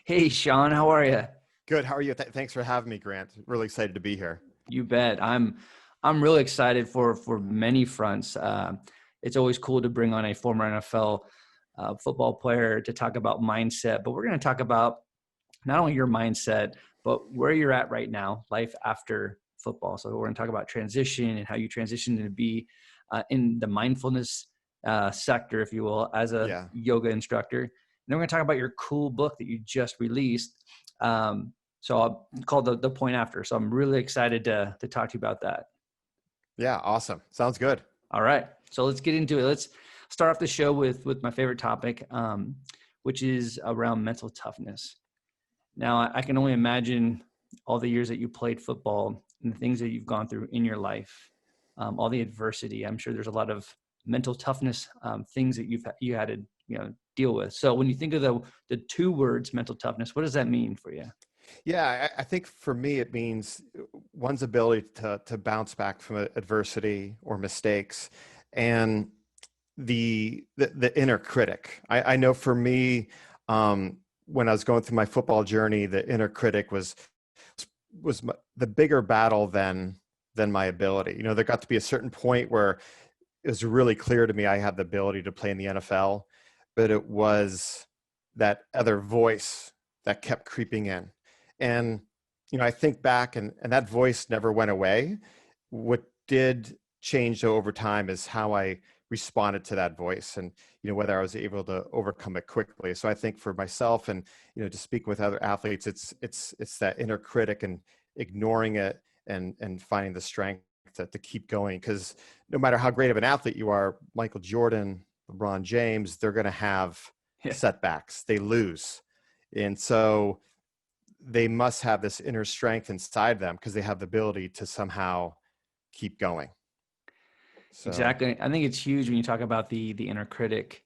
Hey, Sean, how are you? Good. How are you? Thanks for having me, Grant. Really excited to be here. You bet. I'm really excited for many fronts. It's always cool to bring on a former NFL football player to talk about mindset, but we're going to talk about not only your mindset, but where you're at right now, life after football. So we're going to talk about transition and how you transitioned to be in the mindfulness sector, if you will, as a Yeah. yoga instructor. And then we're going to talk about your cool book that you just released. So I'll call the point after. So I'm really excited to talk to you about that. Yeah. Awesome. Sounds good. All right. So let's get into it. Let's start off the show with my favorite topic, which is around mental toughness. Now, I can only imagine all the years that you played football and the things that you've gone through in your life, all the adversity. I'm sure there's a lot of mental toughness things that you had to deal with. So when you think of the two words mental toughness, what does that mean for you? Yeah. I think for me, it means one's ability to bounce back from adversity or mistakes, and the inner critic. I know for me, when I was going through my football journey, the inner critic was the bigger battle than my ability. There got to be a certain point where it was really clear to me I had the ability to play in the NFL, but it was that other voice that kept creeping in. And, I think back and that voice never went away. What did change though over time is how I responded to that voice and, whether I was able to overcome it quickly. So I think for myself and, to speak with other athletes, it's that inner critic and ignoring it and finding the strength to keep going. Because no matter how great of an athlete you are, Michael Jordan, LeBron James, they're going to have Yeah, setbacks. They lose. And so they must have this inner strength inside them because they have the ability to somehow keep going. So, exactly. I think it's huge when you talk about the inner critic.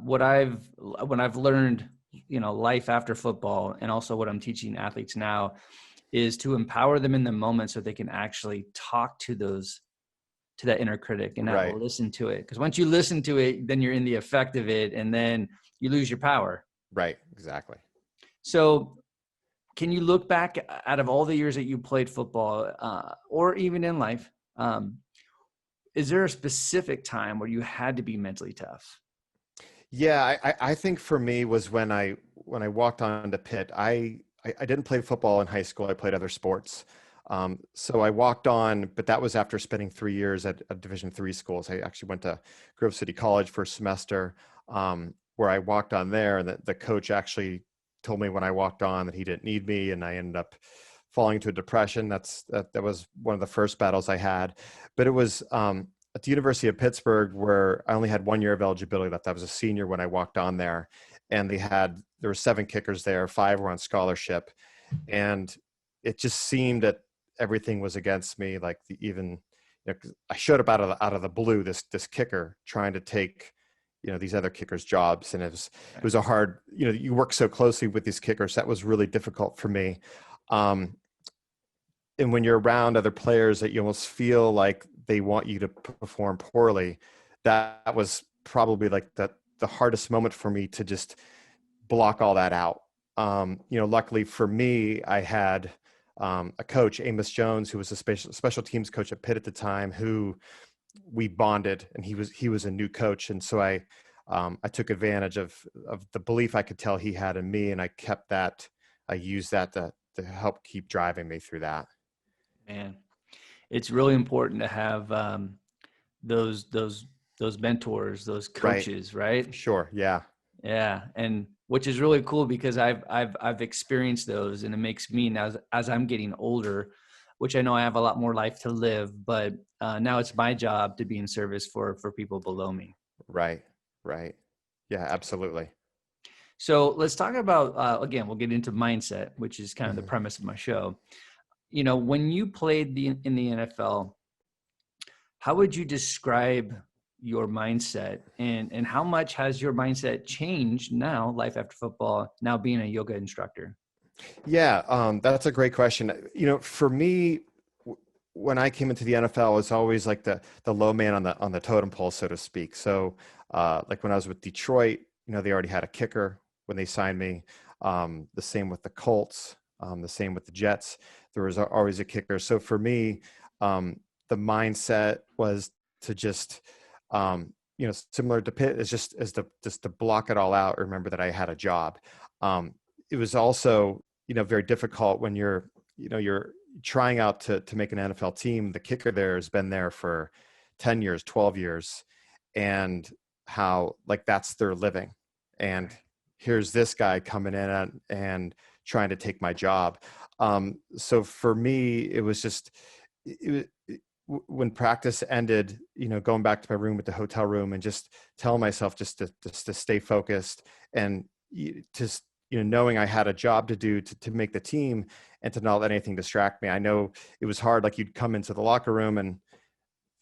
When I've learned, life after football, and also what I'm teaching athletes now, is to empower them in the moment so they can actually talk to that inner critic and not right, listen to it. Because once you listen to it, then you're in the effect of it, and then you lose your power. right, exactly. So, can you look back out of all the years that you played football, or even in life? Is there a specific time where you had to be mentally tough? Yeah, I think for me was when I walked on the pit. I didn't play football in high school. I played other sports. So I walked on, but that was after spending 3 years at a Division III schools. I actually went to Grove City College for a semester, where I walked on there, and the coach actually told me when I walked on that he didn't need me, and I ended up falling into a depression. That was one of the first battles I had, but it was at the University of Pittsburgh, where I only had 1 year of eligibility left. I was a senior when I walked on there, and there were 7 kickers there, 5 were on scholarship, and it just seemed that everything was against me. Like even 'cause I showed up out of the blue, this kicker trying to take these other kickers' jobs, and it was a hard. You work so closely with these kickers, that was really difficult for me. Um, and when you're around other players that you almost feel like they want you to perform poorly, that was probably like the hardest moment for me to just block all that out. Luckily for me, I had a coach, Amos Jones, who was a special teams coach at Pitt at the time, who we bonded, and he was a new coach, and so I took advantage of the belief I could tell he had in me, and I kept that. I used that to help keep driving me through that. Man, it's really important to have those those those mentors, those Right. coaches, right? Sure. Yeah. Yeah, and which is really cool because I've experienced those, and it makes me now as I'm getting older, which I know I have a lot more life to live, but now it's my job to be in service for people below me. Right. Right. Yeah, absolutely. So let's talk about again. We'll get into mindset, which is kind of the Mhm. premise of my show. When you played in the NFL, how would you describe your mindset, and how much has your mindset changed now, life after football, now being a yoga instructor? Yeah, that's a great question. For me, when I came into the NFL, I was always like the low man on the totem pole, so to speak. So, like when I was with Detroit, they already had a kicker when they signed me. The same with the Colts, the same with the Jets. There was always a kicker. So for me, the mindset was to just, similar to Pitt, is just to block it all out. Remember that I had a job. It was also, very difficult when you're trying out to make an NFL team. The kicker there has been there for 10 years, 12 years, and how like that's their living. And here's this guy coming in and trying to take my job. So for me, it was just, when practice ended, going back to my room at the hotel room and just telling myself just to stay focused and just, knowing I had a job to do to make the team and to not let anything distract me. I know it was hard. Like you'd come into the locker room and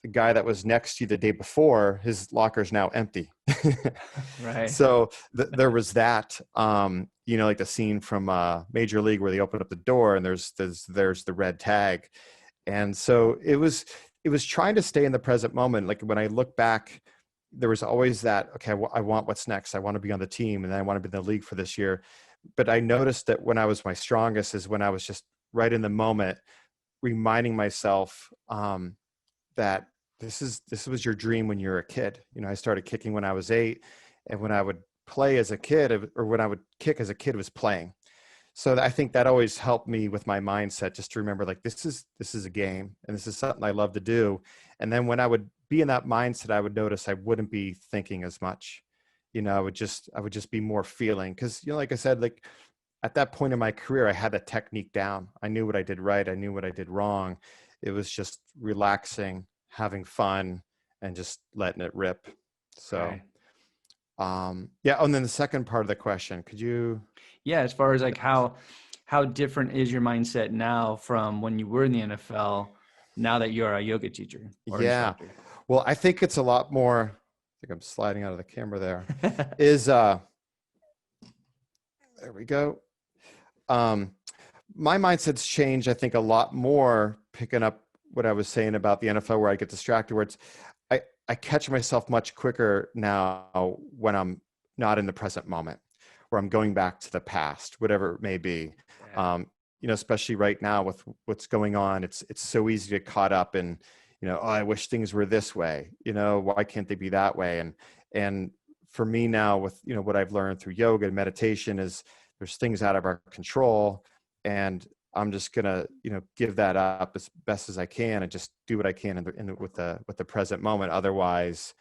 the guy that was next to you the day before, his locker is now empty. Right. So there was that, like the scene from Major League where they open up the door and there's the red tag. And so it was trying to stay in the present moment. Like when I look back, there was always that, okay, I want what's next. I want to be on the team and I want to be in the league for this year. But I noticed that when I was my strongest is when I was just right in the moment, reminding myself that this was your dream when you were a kid. I started kicking when I was 8, and when I would play as a kid, or when I would kick as a kid, was playing. So I think that always helped me with my mindset, just to remember like this is a game and this is something I love to do. And then when I would be in that mindset, I would notice I wouldn't be thinking as much. I would just be more feeling, because like I said, like at that point in my career, I had the technique down. I knew what I did right. I knew what I did wrong. It was just relaxing, having fun, and just letting it rip. So, right. yeah. Oh, and then the second part of the question, could you? Yeah, as far as like how different is your mindset now from when you were in the NFL, now that you're a yoga teacher or Yeah. instructor? Well, I think it's a lot more. I think I'm sliding out of the camera there. There we go. My mindset's changed, I think, a lot more, picking up what I was saying about the NFL, where I get distracted, where I catch myself much quicker now when I'm not in the present moment, where I'm going back to the past, whatever it may be. Yeah. Especially right now with what's going on, it's so easy to get caught up in, oh, I wish things were this way. Why can't they be that way? And for me now, with what I've learned through yoga and meditation, is there's things out of our control, and I'm just gonna give that up as best as I can and just do what I can with the present moment. Otherwise,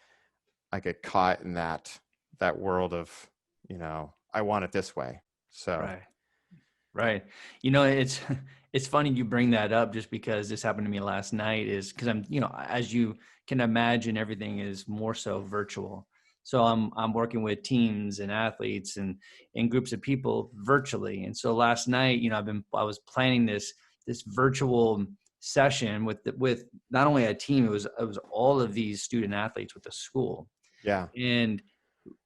I get caught in that world of I want it this way. So right. It's funny you bring that up, just because this happened to me last night, is because I'm, as you can imagine, everything is more so virtual. So I'm working with teams and athletes and groups of people virtually. And so last night, I was planning this virtual session with not only a team, it was all of these student athletes with the school. Yeah. And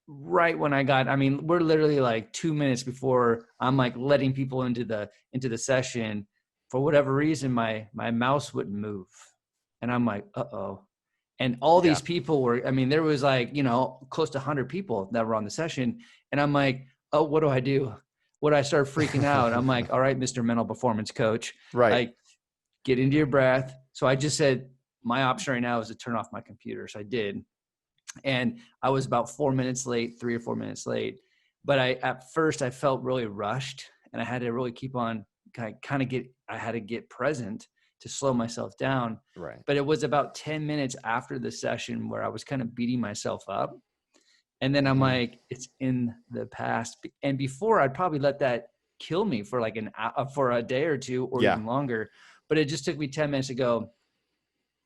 right when we're literally like 2 minutes before I'm like letting people into the session, for whatever reason, my mouse wouldn't move. And I'm like, uh-oh. And all these people were, there was like, close to 100 people that were on the session. And I'm like, oh, what do I do? What do I start freaking out? I'm like, all right, Mr. Mental Performance Coach, right. Like, get into your breath. So I just said, my option right now is to turn off my computer. So I did. And I was about 4 minutes late, 3 or 4 minutes late. But at first I felt really rushed, and I had to really keep on I had to get present to slow myself down. Right. But it was about 10 minutes after the session where I was kind of beating myself up. And then I'm like, it's in the past. And before, I'd probably let that kill me for like for a day or two or even longer. But it just took me 10 minutes to go,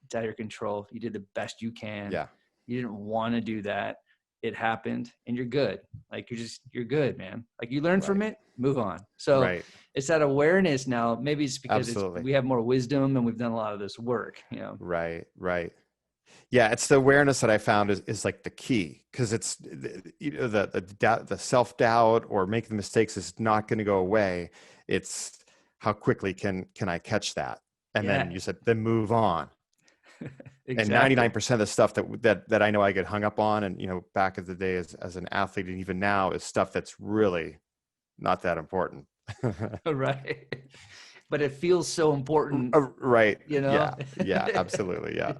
it's out of your control. You did the best you can. Yeah. You didn't want to do that. It happened, and you're good. Like you're good, man. Like you learn from it, move on. So it's that awareness now. Maybe it's because we have more wisdom and we've done a lot of this work, Right. Yeah. It's the awareness that I found is like the key, because it's the self-doubt or making mistakes is not going to go away. It's how quickly can I catch that? And then you said, then move on. Exactly. And 99% of the stuff that I know I get hung up on, and back in the day as an athlete, and even now, is stuff that's really not that important. Right. But it feels so important, Right. you know? Yeah. Yeah, absolutely. Yeah,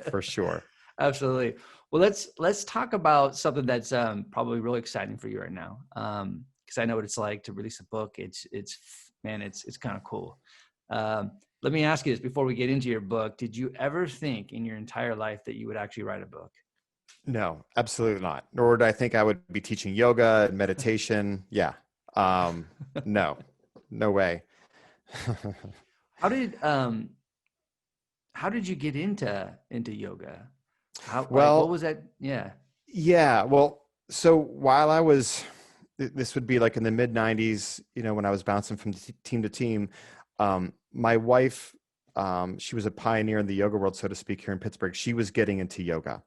for sure. Absolutely. Well, let's talk about something that's probably really exciting for you right now. Because I know what it's like to release a book. It's kind of cool. Let me ask you this before we get into your book. Did you ever think in your entire life that you would actually write a book? No, absolutely not. Nor did I think I would be teaching yoga and meditation. Yeah. No, no way. How did um how did you get into yoga? How, like, what Well, was that? Yeah. yeah. Well, so while I was, this would be like in the mid 90s, when I was bouncing from team to team, my wife, she was a pioneer in the yoga world, so to speak, here in Pittsburgh. She was getting into yoga.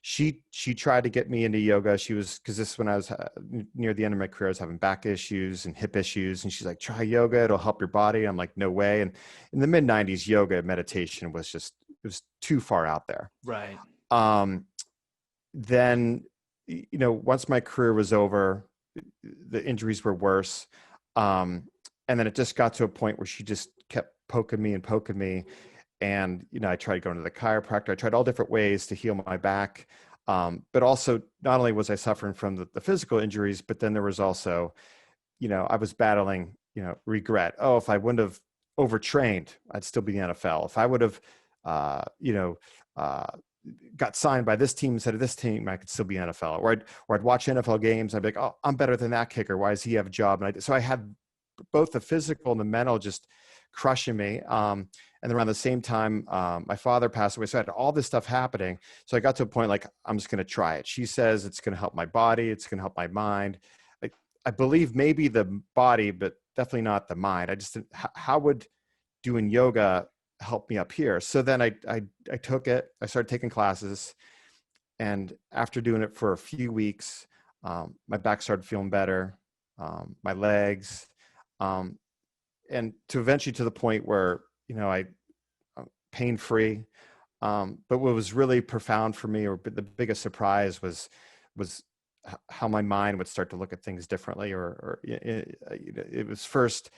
She tried to get me into yoga. She was, because this, when I was near the end of my career, I was having back issues and hip issues, and she's like, try yoga, it'll help your body. I'm like, no way. And in the mid 90s, yoga meditation was just, it was too far out there. Right. um then, once my career was over, the injuries were worse. And then it just got to a point where she just kept poking me and poking me. And, I tried going to the chiropractor. I tried all different ways to heal my back. But also, not only was I suffering from the physical injuries, but then there was also, I was battling, regret. Oh, if I wouldn't have overtrained, I'd still be in the NFL. If I would have, uh, got signed by this team instead of this team, I could still be NFL. Or I'd watch NFL games. I'd be like, oh, I'm better than that kicker. Why does he have a job? So I had both the physical and the mental just crushing me. And then around the same time, my father passed away. So I had all this stuff happening. So I got to a point like, I'm just going to try it. She says it's going to help my body. It's going to help my mind. I believe maybe the body, but definitely not the mind. I just, how would doing yoga help me up here? So then I took it. I started taking classes. And after doing it for a few weeks, my back started feeling better, my legs, and to eventually to the point where, I pain-free. But what was really profound for me, or the biggest surprise, was how my mind would start to look at things differently. Or it was first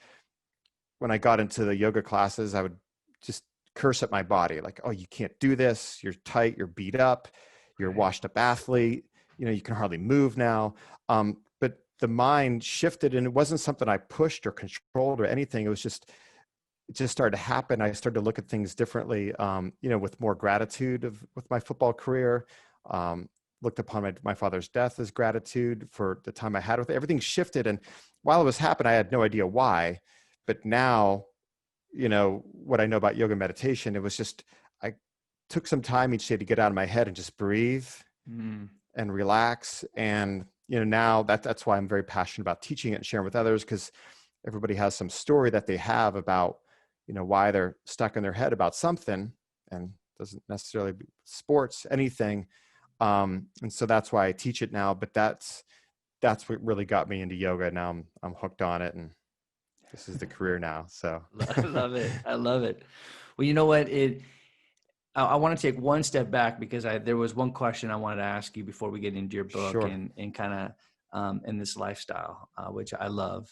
when I got into the yoga classes, I would just curse at my body, like, oh, you can't do this. You're tight. You're beat up. You're a washed up athlete. You can hardly move now. But the mind shifted, and it wasn't something I pushed or controlled or anything. It just started to happen. I started to look at things differently, with more gratitude with my football career. Looked upon my father's death as gratitude for the time I had with it. Everything shifted. And while it was happening, I had no idea why. But now, what I know about yoga meditation, it was just, I took some time each day to get out of my head and just breathe and relax. And, now that's why I'm very passionate about teaching it and sharing with others, because everybody has some story that they have about, why they're stuck in their head about something, and doesn't necessarily be sports, anything. And so that's why I teach it now. But that's what really got me into yoga. Now I'm hooked on it, and this is the career now. So I love it. I love it. Well, you know what? I want to take one step back, because there was one question I wanted to ask you before we get into your book. Sure. And kind of in this lifestyle, which I love.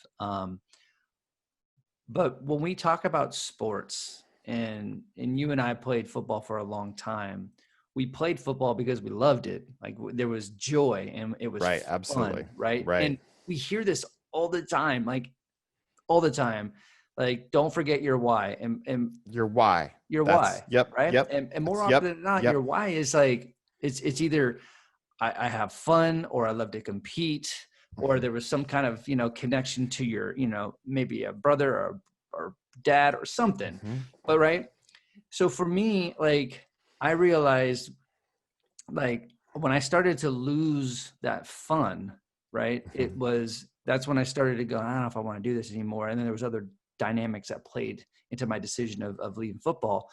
But when we talk about sports, and you and I played football for a long time, we played football because we loved it. Like, there was joy and it was Right. fun, Absolutely. right? Right. And we hear this all the time, all the time. Like, don't forget your why. And Your why. your That's why, yep. right? Yep. And more That's, often yep. than not, Yep. your why is like, it's either I have fun, or I love to compete, or there was some kind of, connection to your, maybe a brother or dad or something. Mm-hmm. But right. So for me, like, I realized, like, when I started to lose that fun, right, that's when I started to go, I don't know if I want to do this anymore. And then there was other dynamics that played into my decision of leaving football.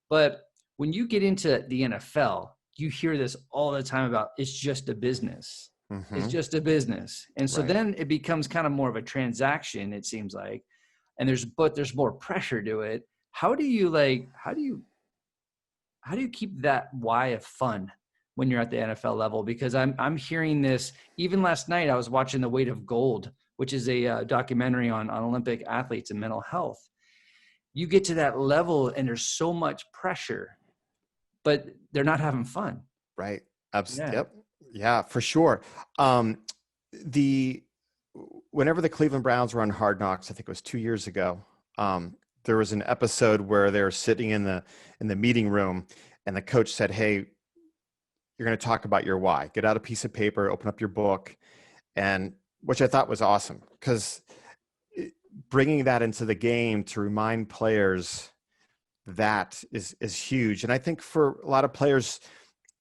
But when you get into the NFL, you hear this all the time about, it's just a business. Mm-hmm. It's just a business. And so Right. then it becomes kind of more of a transaction, it seems like. And there's more pressure to it. How do you keep that why of fun when you're at the NFL level? Because I'm hearing this. Even last night, I was watching the Weight of Gold which is a documentary on Olympic athletes and mental health. You get to that level and there's so much pressure, but they're not having fun. Right. Yeah. Yep. Yeah, for sure. The Whenever the Cleveland Browns were on Hard Knocks, I think it was 2 years ago, there was an episode where they were sitting in the meeting room, and the coach said, "Hey, you're going to talk about your why. Get out a piece of paper, open up your book," and which I thought was awesome, because bringing that into the game to remind players that is huge. And I think for a lot of players,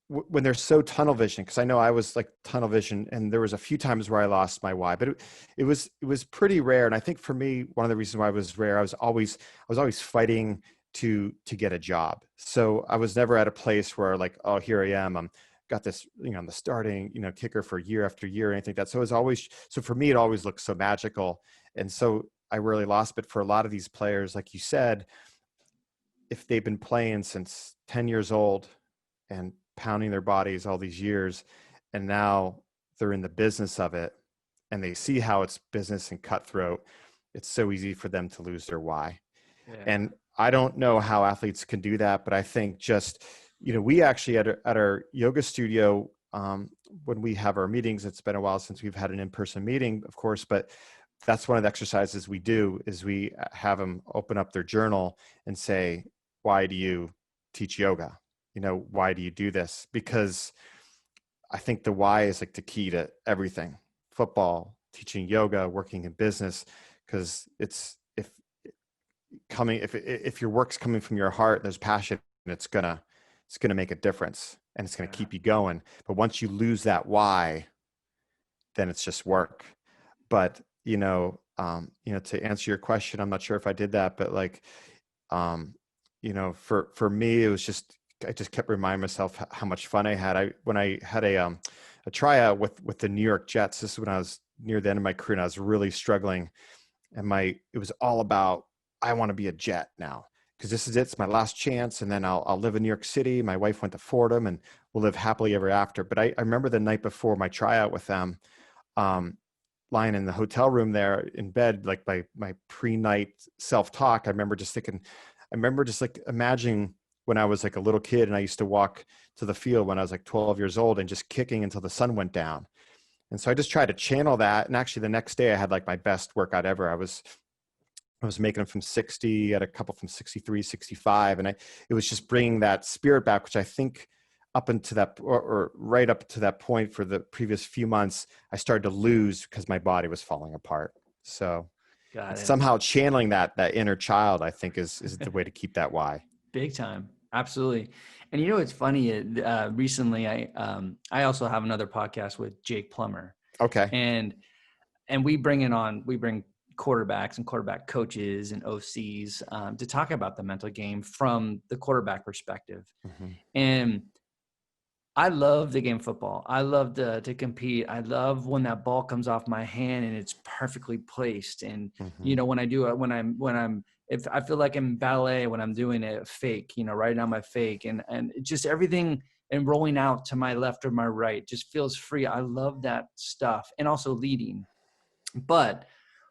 when they're so tunnel vision, because I know I was like tunnel vision, and there was a few times where I lost my why, but it was pretty rare. And I think for me, one of the reasons why it was rare, I was always fighting to get a job. So I was never at a place where like, oh, here I am, I'm got this, I'm the starting, kicker for year after year, or anything like that. So it was always, so for me, it always looked so magical. And so I really lost. But for a lot of these players, like you said, if they've been playing since 10 years old and pounding their bodies all these years, and now they're in the business of it, and they see how it's business and cutthroat, it's so easy for them to lose their why. Yeah. And I don't know how athletes can do that, but I think just, we actually at our yoga studio, when we have our meetings, it's been a while since we've had an in-person meeting, of course, but that's one of the exercises we do, is we have them open up their journal and say, why do you teach yoga? Why do you do this? Because I think the why is like the key to everything: football, teaching yoga, working in business. Because it's, if your work's coming from your heart and there's passion, it's gonna make a difference, and it's gonna keep you going. But once you lose that why, then it's just work. But to answer your question, I'm not sure if I did that, but like, for me, it was just, I just kept reminding myself how much fun I had. When I had a tryout with the New York Jets, this is when I was near the end of my career and I was really struggling, and it was all about, I want to be a Jet now, because this is it. It's my last chance. And then I'll live in New York City. My wife went to Fordham, and we'll live happily ever after. But I remember the night before my tryout with them, lying in the hotel room there in bed, like my pre-night self-talk, I remember just like imagining when I was like a little kid, and I used to walk to the field when I was like 12 years old and just kicking until the sun went down. And so I just tried to channel that. And actually the next day I had like my best workout ever. I was making them from 60, at a couple from 63, 65. And it was just bringing that spirit back, which I think up into that, or right up to that point for the previous few months, I started to lose because my body was falling apart. So somehow channeling that inner child, I think is the way to keep that why. Big time. Absolutely. And it's funny, recently I also have another podcast with Jake Plummer. Okay. And we bring quarterbacks and quarterback coaches and OCs to talk about the mental game from the quarterback perspective. Mm-hmm. And I love the game of football. I love to compete. I love when that ball comes off my hand and it's perfectly placed. And, mm-hmm. When I do it, if I feel like I'm ballet, when I'm doing a fake, writing down my fake and just everything and rolling out to my left or my right just feels free. I love that stuff, and also leading. But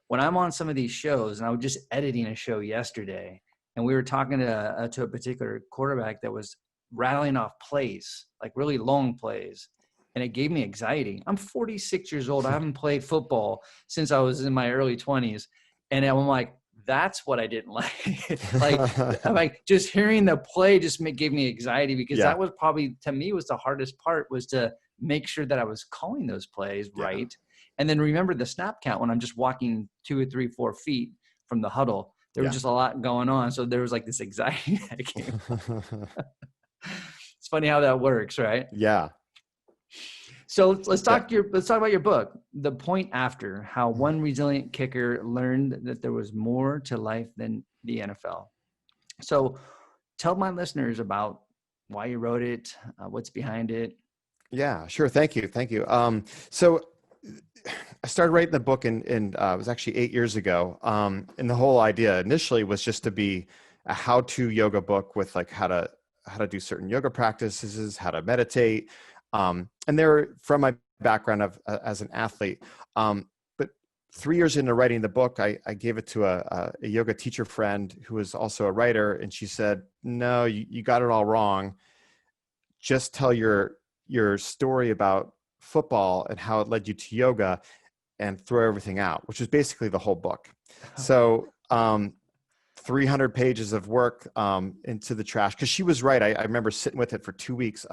when I'm on some of these shows, and I was just editing a show yesterday, and we were talking to a particular quarterback that was rattling off plays, like really long plays, and it gave me anxiety. I'm 46 years old. I haven't played football since I was in my early 20s. And I'm like, that's what I didn't like. like just hearing the play just gave me anxiety, because that was probably, to me, was the hardest part, was to make sure that I was calling those plays right. And then remember the snap count when I'm just walking 2 or 3, 4 feet from the huddle. There was just a lot going on. So there was like this anxiety that came. It's funny how that works, right? Yeah. So let's talk about your book, The Point After: How One Resilient Kicker Learned That There Was More to Life Than the NFL. So tell my listeners about why you wrote it, what's behind it. Yeah, sure. Thank you. So I started writing the book it was actually 8 years ago. And the whole idea initially was just to be a how-to yoga book with like how to do certain yoga practices, how to meditate. And they're from my background as an athlete. But 3 years into writing the book, I gave it to a yoga teacher friend who was also a writer. And she said, no, you got it all wrong. Just tell your story about football and how it led you to yoga and throw everything out, which is basically the whole book. So 300 pages of work into the trash, because she was right. I remember sitting with it for 2 weeks.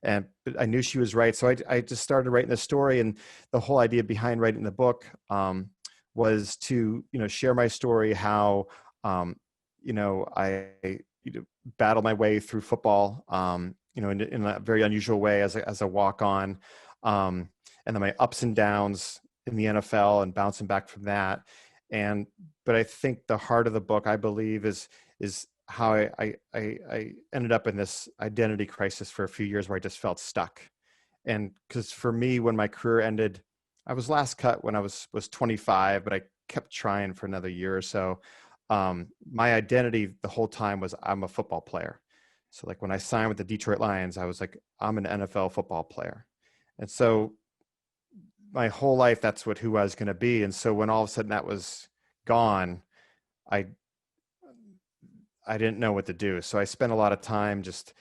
But I knew she was right. So I just started writing the story, and the whole idea behind writing the book was to, share my story, how, I battled my way through football, in a very unusual way as a walk-on, and then my ups and downs in the NFL and bouncing back from that. But I think the heart of the book, I believe, is how I ended up in this identity crisis for a few years where I just felt stuck. And because for me, when my career ended, I was last cut when I was 25, but I kept trying for another year or so. My identity the whole time was I'm a football player. So like when I signed with the Detroit Lions, I was like, I'm an NFL football player. And so my whole life, that's who I was going to be. And so when all of a sudden that was gone, I didn't know what to do. So I spent a lot of time just,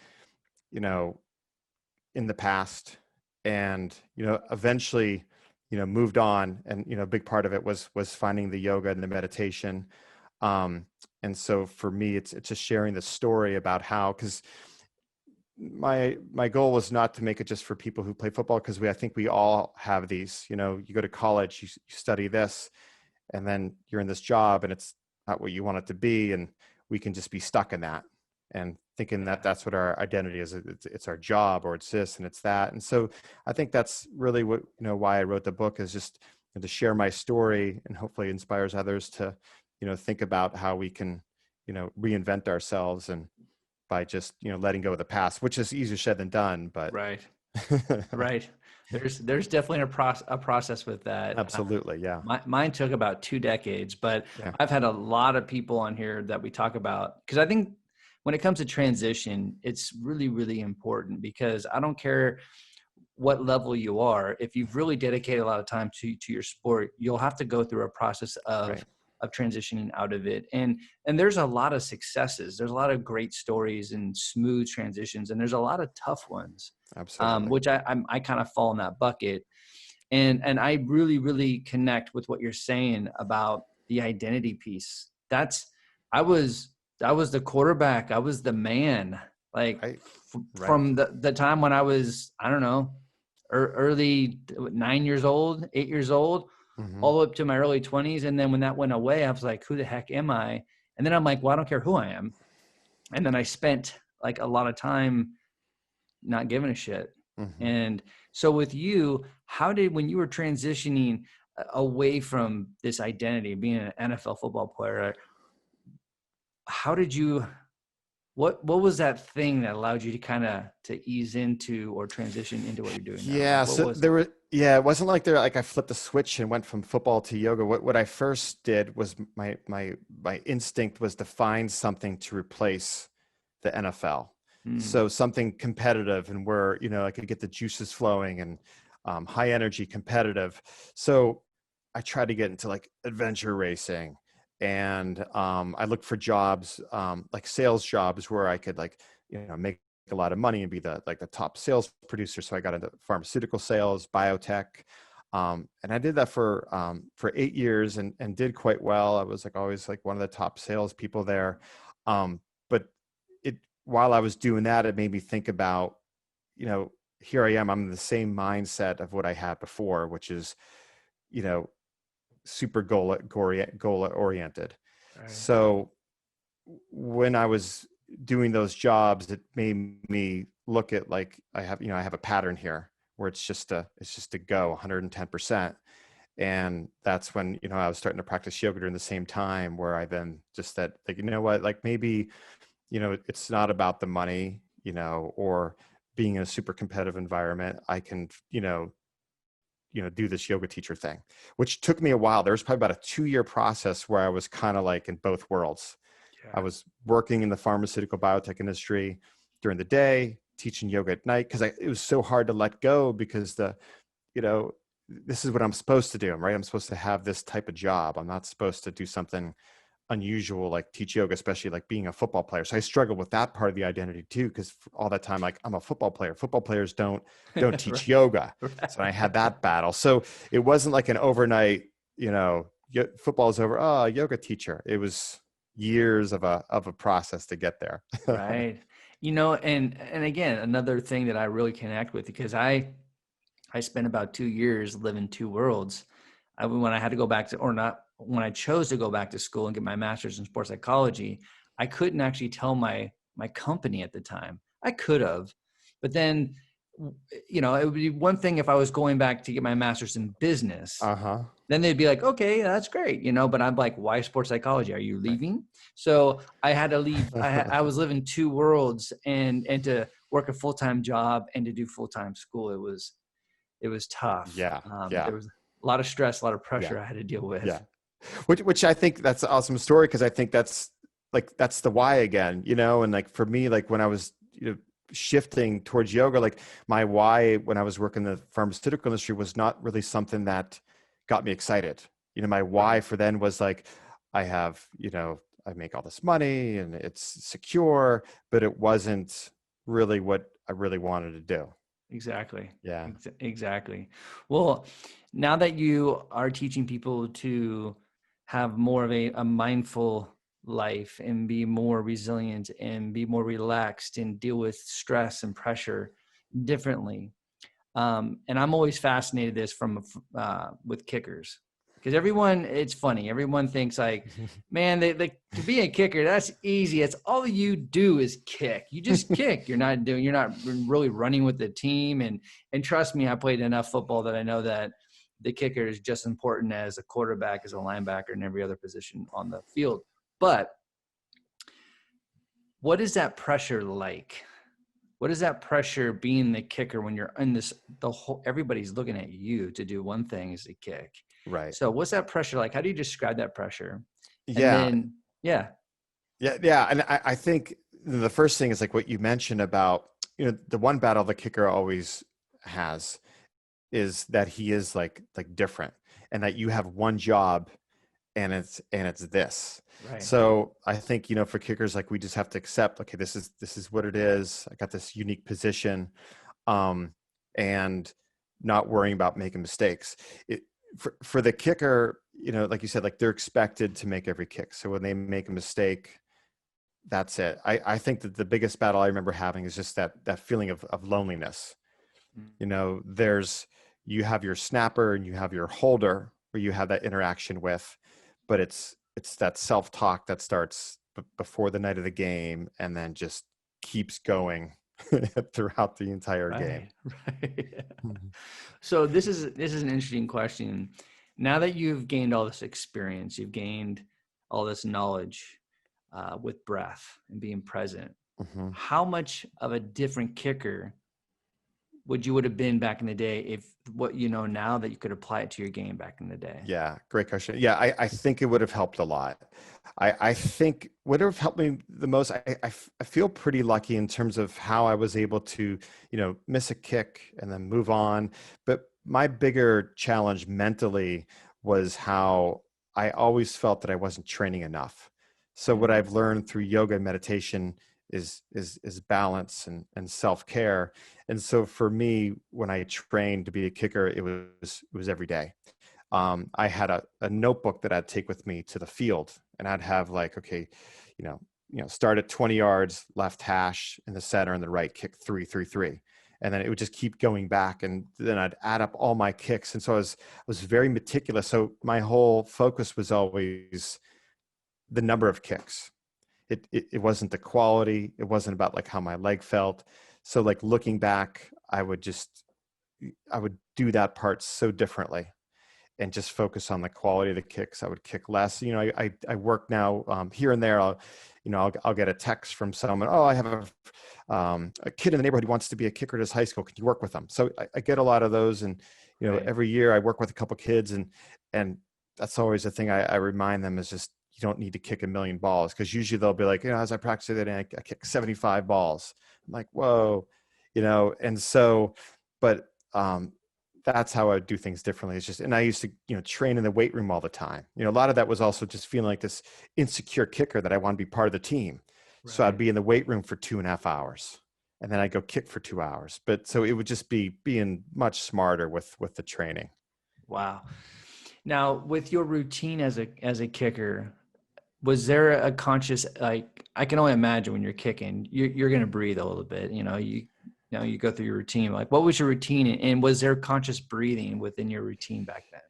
in the past, and, eventually, moved on. And, a big part of it was finding the yoga and the meditation. And so for me, it's just sharing the story about how, because my goal was not to make it just for people who play football, because I think we all have these, you go to college, you study this, and then you're in this job and it's not what you want it to be. And we can just be stuck in that and thinking that that's what our identity is. It's our job, or it's this and it's that. And so I think that's really what, why I wrote the book, is just to share my story, and hopefully inspires others to, think about how we can, reinvent ourselves, and by just, letting go of the past, which is easier said than done, but Right. Right. There's definitely a process with that. Absolutely. Yeah. Mine took about 2 decades, but Yeah. I've had a lot of people on here that we talk about, because I think when it comes to transition, it's really, really important, because I don't care what level you are. If you've really dedicated a lot of time to your sport, you'll have to go through a process Right. of transitioning out of it. And there's a lot of successes. There's a lot of great stories and smooth transitions, and there's a lot of tough ones, Absolutely. which I kind of fall in that bucket. And I really, really connect with what you're saying about the identity piece. I was the quarterback. I was the man, like Right. from the time when I was, I don't know, early 9 years old, 8 years old, Mm-hmm. all the way up to my early 20s. And then when that went away, I was like, who the heck am I? And then I'm like, well, I don't care who I am. And then I spent like a lot of time not giving a shit. Mm-hmm. And so with you, when you were transitioning away from this identity, being an NFL football player, how did you, what was that thing that allowed you to kind of to ease into or transition into what you're doing now? Yeah. Like, what So was there were, yeah, it wasn't like I flipped the switch and went from football to yoga. What I first did was my instinct was to find something to replace the NFL. it? So something competitive, and where, I could get the juices flowing, and high energy competitive. So I tried to get into like adventure racing, and I looked for jobs, like sales jobs, where I could make a lot of money and be the top sales producer. So I got into pharmaceutical sales, biotech, and I did that for 8 years, and did quite well. I was always one of the top sales people there. But while I was doing that, it made me think about, here I am, I'm in the same mindset of what I had before, which is, super goal oriented. Right. So when I was doing those jobs, it made me look at I have a pattern here where it's just to go 110%. And that's when, I was starting to practice yoga during the same time, where I then just said, maybe, it's not about the money, or being in a super competitive environment. I can, do this yoga teacher thing, which took me a while. There was probably about a 2-year process where I was kind of in both worlds. Yeah. I was working in the pharmaceutical biotech industry during the day, teaching yoga at night, because it was so hard to let go, because the this is what I'm supposed to do, right? I'm supposed to have this type of job. I'm not supposed to do something unusual like teach yoga, especially like being a football player. So I struggled with that part of the identity too, because all that time, like, I'm a football player. Football players don't teach Right. yoga. So I had Right. that battle. So it wasn't like an overnight, football is over. Oh, yoga teacher. It was years of a process to get there. Right. And again, another thing that I really connect with, because I spent about 2 years living two worlds. When I had to go back to, or not, when I chose to go back to school and get my master's in sports psychology, I couldn't actually tell my company at the time. I could have, but then, it would be one thing if I was going back to get my master's in business. Uh-huh. Then they'd be like, okay, that's great, but I'm like, why sports psychology? Are you Right. leaving? So I had to leave. I was living two worlds, and to work a full-time job and to do full-time school. It was tough. Yeah. Yeah. There was a lot of stress, a lot of Yeah. pressure I had to deal with. Yeah. Which I think that's an awesome story, because I think that's the why again, and like for me, like when I was, shifting towards yoga, like my why when I was working in the pharmaceutical industry was not really something that got me excited. My why Right. for then was like, I have, I make all this money and it's secure, but it wasn't really what I really wanted to do. Exactly. Yeah. Exactly. Well, now that you are teaching people to have more of a mindful life and be more resilient and be more relaxed and deal with stress and pressure differently. And I'm always fascinated this from with kickers, because it's funny. Everyone thinks like, man, they to be a kicker, that's easy. It's all you do is kick. You just kick. You're not really running with the team. And trust me, I played enough football that I know that the kicker is just important as a quarterback, as a linebacker, and every other position on the field. But what is that pressure like? What is that pressure being the kicker when you're in this, everybody's looking at you to do one thing is to kick. Right. So what's that pressure like? How do you describe that pressure? And Yeah. then, yeah, Yeah. Yeah. And I think the first thing is like what you mentioned about, the one battle the kicker always has is that he is like different, and that you have one job, and it's this. right. So I think, for kickers, like we just have to accept, okay, this is what it is. I got this unique position, um, and not worrying about making mistakes. For the kicker, like you said, like they're expected to make every kick. So when they make a mistake, that's it. I think that the biggest battle I remember having is just that feeling of loneliness. You have your snapper and you have your holder where you have that interaction with, but it's that self-talk that starts before the night of the game and then just keeps going throughout the entire game. Right. Right. Mhm. So this is an interesting question. Now that you've gained all this experience, you've gained all this knowledge with breath and being present, Mhm. how much of a different kicker would have been back in the day if what you know now that you could apply it to your game back in the day? Yeah, great question. Yeah, I think it would have helped a lot. I think what would have helped me the most, I feel pretty lucky in terms of how I was able to, miss a kick and then move on. But my bigger challenge mentally was how I always felt that I wasn't training enough. So what Mm, I've learned through yoga and meditation is balance and self-care. And so for me, when I trained to be a kicker, it was every day. I had a notebook that I'd take with me to the field, and I'd have like, okay, start at 20 yards, left hash in the center, and the right kick 3-3-3, and then it would just keep going back, and then I'd add up all my kicks, and so I was very meticulous. So my whole focus was always the number of kicks. It wasn't the quality. It wasn't about like how my leg felt. So like looking back, I would do that part so differently and just focus on the quality of the kicks. I would kick less. I work now here and there. I'll get a text from someone. Oh, I have a kid in the neighborhood who wants to be a kicker at his high school. Can you work with them? So I get a lot of those, and right. every year I work with a couple kids, and that's always the thing I remind them is just you don't need to kick a million balls, because usually they'll be like, as I practice it, I kick 75 balls. I'm like, whoa, and so, but that's how I would do things differently. It's just, and I used to, train in the weight room all the time. A lot of that was also just feeling like this insecure kicker that I want to be part of the team. So I'd Right. be in the weight room for 2.5 hours, and then I'd go kick for 2 hours. But so it would just be being much smarter with the training. Wow. Now, with your routine as a kicker, was there a conscious, like, I can only imagine when you're kicking, you're going to breathe a little bit, you go through your routine. Like, what was your routine, and was there conscious breathing within your routine back then?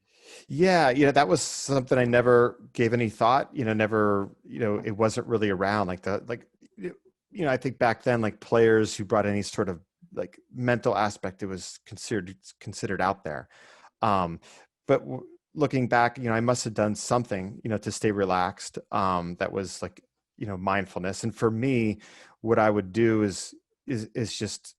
Yeah, that was something I never gave any thought. Never, it wasn't really around like the I think back then, like players who brought any sort of like mental aspect, it was considered out there. But looking back, I must have done something, to stay relaxed. That was like, mindfulness. And for me, what I would do is just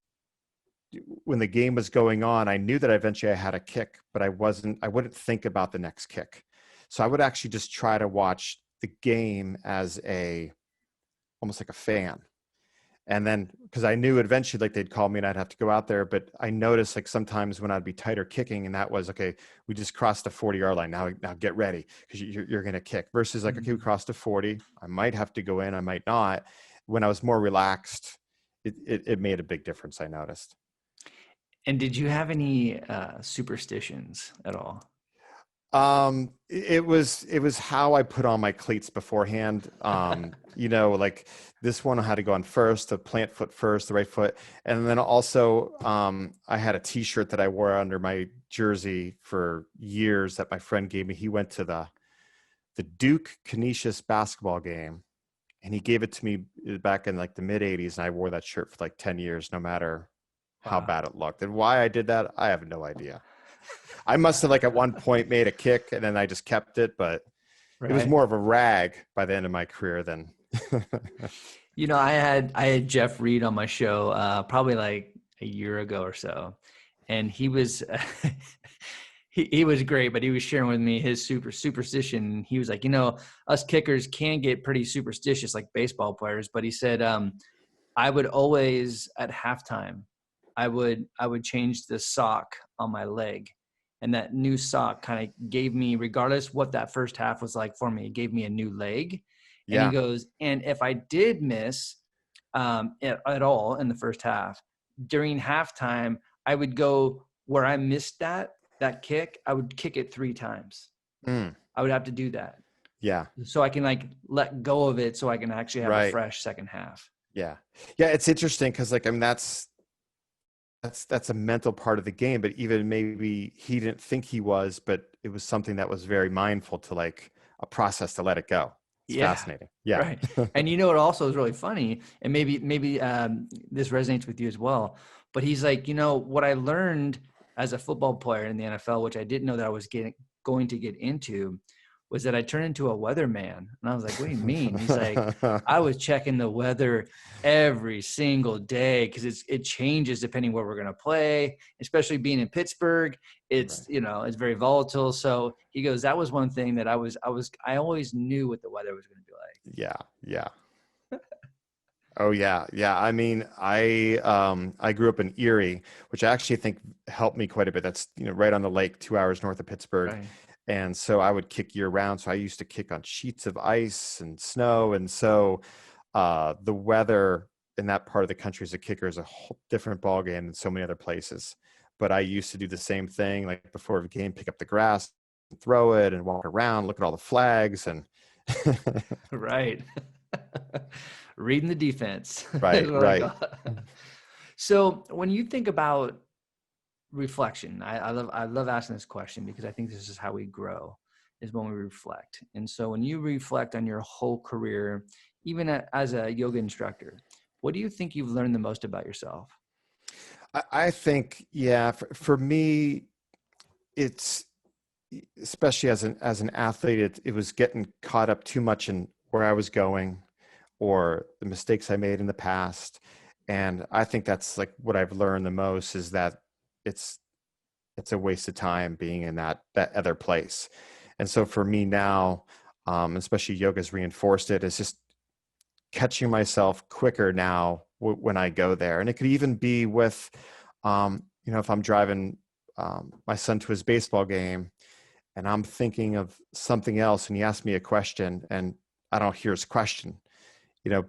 when the game was going on, I knew that eventually I had a kick, but I wouldn't think about the next kick. So I would actually just try to watch the game as almost like a fan. And then, because I knew eventually like they'd call me and I'd have to go out there, but I noticed like sometimes when I'd be tighter kicking, and that was, okay, we just crossed the 40-yard line. Now get ready, because you're going to kick, versus like, okay, we crossed the 40. I might have to go in, I might not. When I was more relaxed, it made a big difference, I noticed. And did you have any superstitions at all? It was how I put on my cleats beforehand. Like this one I had to go on first, the plant foot first, the right foot. And then also, I had a t-shirt that I wore under my jersey for years that my friend gave me. He went to the Duke Canisius basketball game, and he gave it to me back in like the mid '80s. And I wore that shirt for like 10 years, no matter how Wow. bad it looked. And why I did that, I have no idea. I must have like at one point made a kick and then I just kept it, but it was Right. more of a rag by the end of my career than. I had Jeff Reed on my show, probably like a year ago or so, and he was he was great, but he was sharing with me his superstition. He was like, us kickers can get pretty superstitious like baseball players, but he said, I would always at halftime, I would change the sock on my leg, and that new sock kind of gave me, regardless what that first half was like for me, it gave me a new leg. And he Yeah. goes, and if I did miss at all in the first half, during halftime, I would go where I missed that kick. I would kick it 3 times. Mm, I would have to do that yeah. so I can like let go of it, so I can actually have a Right. fresh second half. Yeah. Yeah. It's interesting because like, I mean, that's a mental part of the game, but even maybe he didn't think he was, but it was something that was very mindful to like a process to let it go. It's Yeah. fascinating. Yeah. Right. And what also is really funny, and maybe this resonates with you as well, but he's like, what I learned as a football player in the NFL, which I didn't know that I was going to get into, was that I turned into a weatherman. And I was like, what do you mean? He's like, I was checking the weather every single day, because it changes depending where we're going to play, especially being in Pittsburgh. It's, Right. it's very volatile. So he goes, that was one thing that I always knew what the weather was going to be like. Yeah. Yeah. Oh yeah, yeah. I mean, I grew up in Erie, which I actually think helped me quite a bit. That's right on the lake, 2 hours north of Pittsburgh, Right. and so I would kick year round. So I used to kick on sheets of ice and snow, and so the weather in that part of the country as a kicker is a whole different ball game than so many other places. But I used to do the same thing, like before a game, pick up the grass, and throw it, and walk around, look at all the flags, and Right. Reading the defense is right, what I right. call it. So when you think about reflection, I love asking this question, because I think this is how we grow, is when we reflect. And so when you reflect on your whole career, even as a yoga instructor, what do you think you've learned the most about yourself? I think, yeah, for me, it's especially as an athlete, it was getting caught up too much in where I was going or the mistakes I made in the past. And I think that's like what I've learned the most, is that it's it's a waste of time being in that other place. And so for me now, especially yoga's reinforced it, is just catching myself quicker now when I go there. And it could even be with, if I'm driving my son to his baseball game, and I'm thinking of something else, and he asked me a question, and I don't hear his question.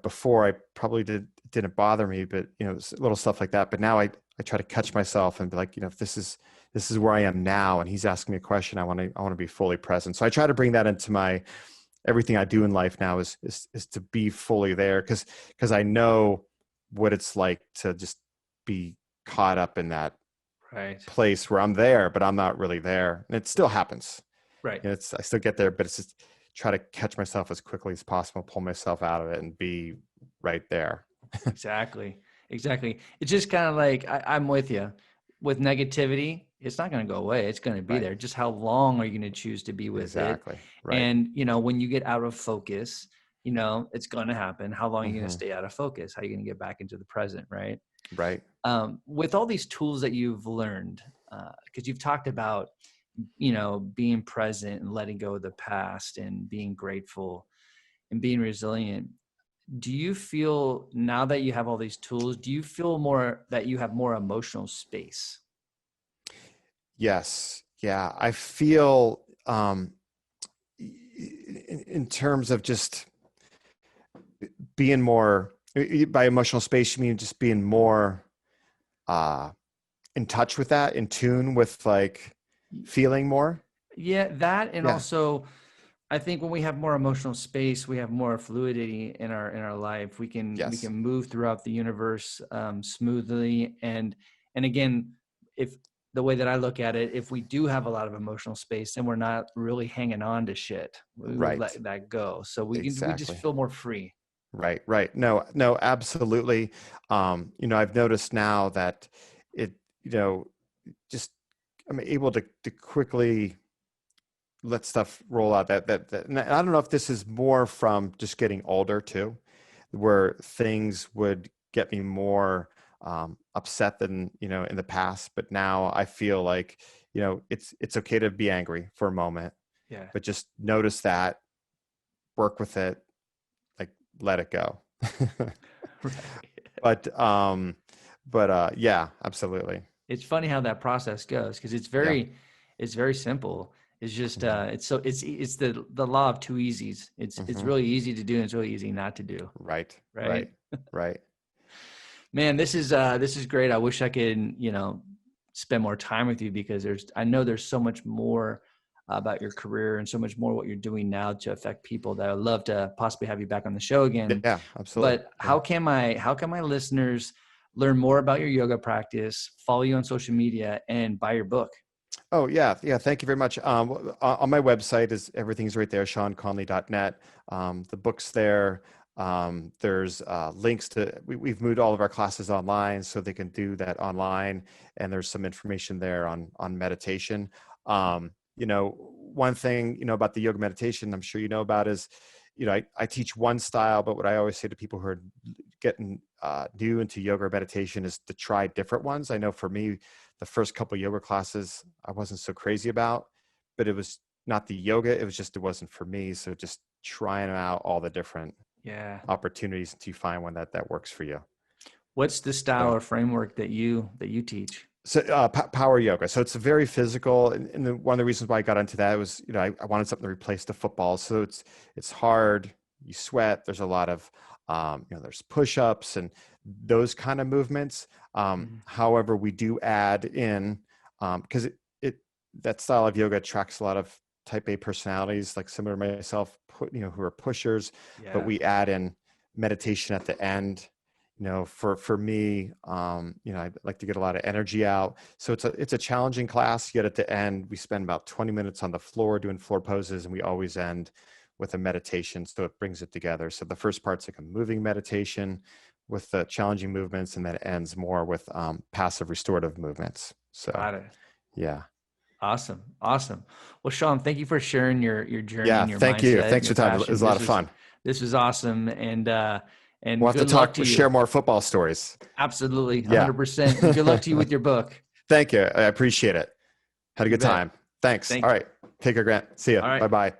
Before I probably didn't bother me, but little stuff like that. But now I try to catch myself and be like, if this is where I am now, and he's asking me a question, I want to be fully present. So I try to bring that into everything I do in life now is to be fully there, because I know what it's like to just be caught up in that place where I'm there, but I'm not really there, and it still happens. Right. I still get there, but it's just try to catch myself as quickly as possible, pull myself out of it, and be right there. Exactly. It's just kind of like, I'm with you. With negativity, it's not going to go away. It's going to be there. Just how long are you going to choose to be with it? Right. And, when you get out of focus, it's going to happen. How long are you going to stay out of focus? How are you going to get back into the present? Right. Right. With all these tools that you've learned, because you've talked about, being present and letting go of the past and being grateful and being resilient. Do you feel, now that you have all these tools, do you feel more that you have more emotional space? Yes. Yeah. I feel, in terms of just being more, by emotional space, you mean just being more, in touch with that, in tune with like feeling more? Yeah, that. And also, I think when we have more emotional space, we have more fluidity in our life. We can move throughout the universe smoothly. And again, if the way that I look at it, if we do have a lot of emotional space, then we're not really hanging on to shit. We let that go. So we just feel more free. Right. No, absolutely. I've noticed now that it, just I'm able to quickly let stuff roll out. That and I don't know if this is more from just getting older too, where things would get me more upset than in the past. But now I feel like it's okay to be angry for a moment, but just notice that, work with it, like let it go. But yeah, absolutely. It's funny how that process goes, because it's very simple. It's just it's the law of two easies. It's really easy to do, and it's really easy not to do. Right. Man, this is great. I wish I could spend more time with you, because I know there's so much more about your career and so much more what you're doing now to affect people, that I'd love to possibly have you back on the show again. Yeah, absolutely. But how can my listeners learn more about your yoga practice, follow you on social media, and buy your book? Oh, yeah. Thank you very much. On my website everything's right there, SeanConley.net. The book's there. There's links to, we've moved all of our classes online, so they can do that online. And there's some information there on meditation. One thing, about the yoga meditation, I'm sure about, is, I teach one style, but what I always say to people who are getting new into yoga or meditation is to try different ones. I know for me, the first couple of yoga classes I wasn't so crazy about, but it was not the yoga. It was just, it wasn't for me. So just trying out all the different opportunities until you find one that works for you. What's the style or framework that you teach? So power yoga. So it's very physical. And one of the reasons why I got into that was, I wanted something to replace the football. So it's hard. You sweat. There's a lot of, there's push-ups and those kind of movements. However, we do add in, because that style of yoga attracts a lot of type A personalities, like similar to myself, who are pushers, but we add in meditation at the end. For me, I'd like to get a lot of energy out. So it's a challenging class, yet at the end, we spend about 20 minutes on the floor doing floor poses, and we always end with a meditation. So it brings it together. So the first part's like a moving meditation with the challenging movements, and then it ends more with passive restorative movements. So, got it. Yeah. Awesome. Well, Sean, thank you for sharing your journey and your thank mindset. You. Thanks for your time. It was a lot of fun. This was awesome. And we'll have to talk, share more football stories. Absolutely. 100%. Good luck to you with your book. Thank you. I appreciate it. Had a good time. Thanks. All right. Take care, Grant. See you. Bye-bye.